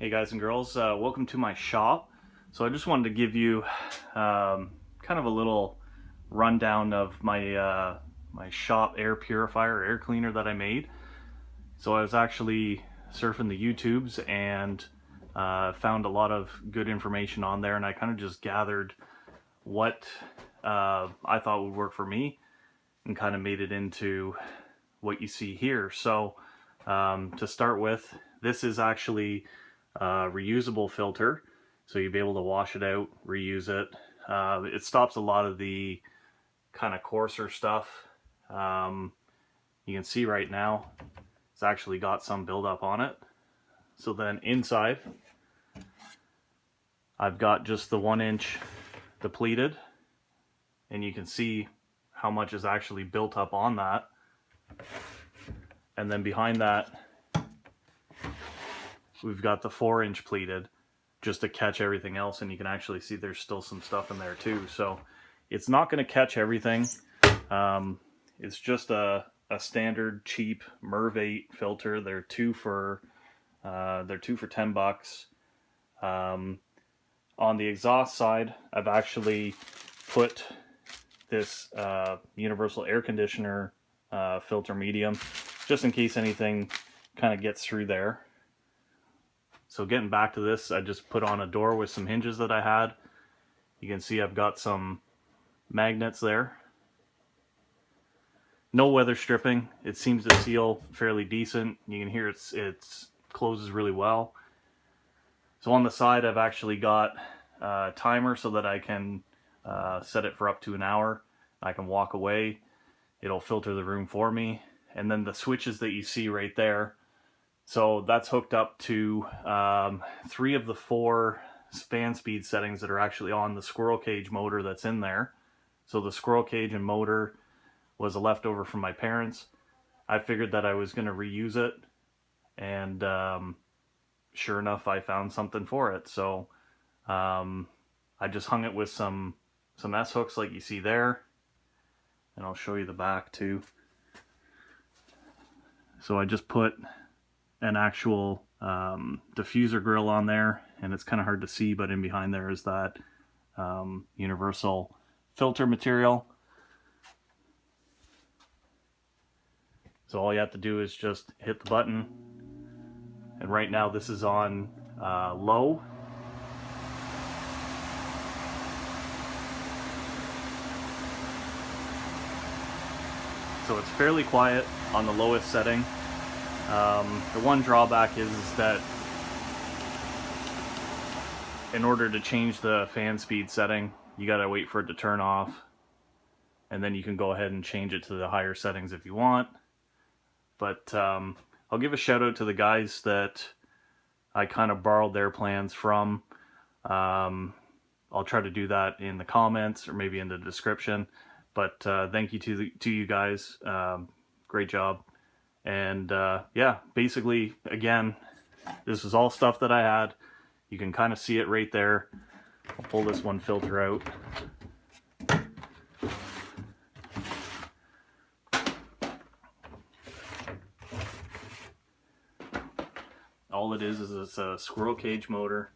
Hey guys and girls, welcome to my shop. So I just wanted to give you kind of a little rundown of my shop air purifier, air cleaner that I made. So I was actually surfing the YouTubes and found a lot of good information on there, and I kind of just gathered what I thought would work for me and kind of made it into what you see here. So to start with, this is actually reusable filter, so you'll be able to wash it out, reuse it. It stops a lot of the kind of coarser stuff. You can see right now it's actually got some buildup on it. So then inside I've got just the 1-inch depleted, and you can see how much is actually built up on that. And then behind that we've got the 4-inch pleated, just to catch everything else, and you can actually see there's still some stuff in there too. So it's not going to catch everything. It's just a standard cheap Merv 8 filter. They're two for $10. On the exhaust side, I've actually put this universal air conditioner filter medium, just in case anything kind of gets through there. So getting back to this, I just put on a door with some hinges that I had. You can see I've got some magnets there. No weather stripping. It seems to seal fairly decent. You can hear it closes really well. So on the side I've actually got a timer so that I can set it for up to an hour. I can walk away. It'll filter the room for me. And then the switches that you see right there, so that's hooked up to 3 of the 4 fan speed settings that are actually on the squirrel cage motor that's in there. So the squirrel cage and motor was a leftover from my parents. I figured that I was going to reuse it, and sure enough, I found something for it. So I just hung it with some S hooks like you see there, and I'll show you the back too. So I just put an actual diffuser grill on there, and it's kind of hard to see, but in behind there is that universal filter material. So all you have to do is just hit the button, and right now this is on low. So it's fairly quiet on the lowest setting. The one drawback is that in order to change the fan speed setting, you gotta wait for it to turn off, and then you can go ahead and change it to the higher settings if you want. But I'll give a shout out to the guys that I kind of borrowed their plans from. I'll try to do that in the comments or maybe in the description. But thank you to you guys. Great job. And yeah, basically, again, this is all stuff that I had. You can kind of see it right there. I'll pull this one filter out. All it is it's a squirrel cage motor.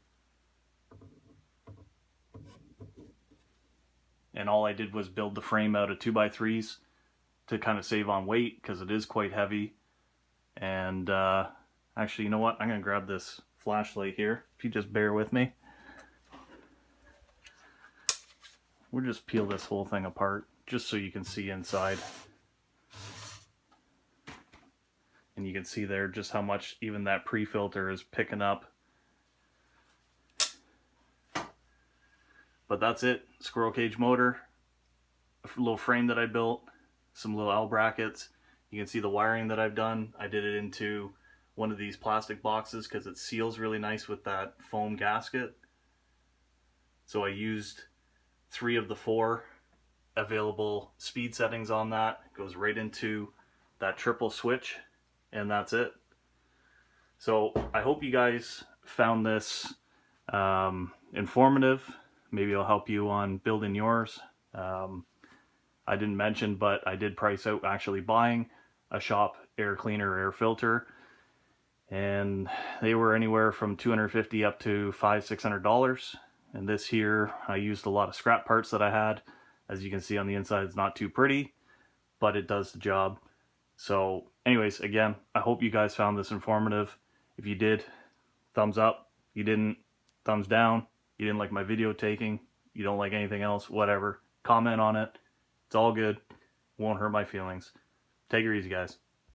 And all I did was build the frame out of 2x3s to kind of save on weight, because it is quite heavy. And actually, you know what? I'm going to grab this flashlight here, if you just bear with me. We'll just peel this whole thing apart, just so you can see inside. And you can see there just how much even that pre-filter is picking up. But that's it. Squirrel cage motor, a little frame that I built, some little L brackets. You can see the wiring that I've done. I did it into one of these plastic boxes because it seals really nice with that foam gasket. So I used 3 of the 4 available speed settings on that. It goes right into that triple switch, and that's it. So I hope you guys found this informative. Maybe it'll help you on building yours. I didn't mention, but I did price out actually buying a shop air cleaner, air filter, and they were anywhere from $250 up to $500-$600. And this here, I used a lot of scrap parts that I had. As you can see on the inside, it's not too pretty, but it does the job. So anyways, again, I hope you guys found this informative. If you did, thumbs up. You didn't, thumbs down. You didn't like my video taking, you don't like anything else, whatever. Comment on it. It's all good. Won't hurt my feelings. Take it easy, guys.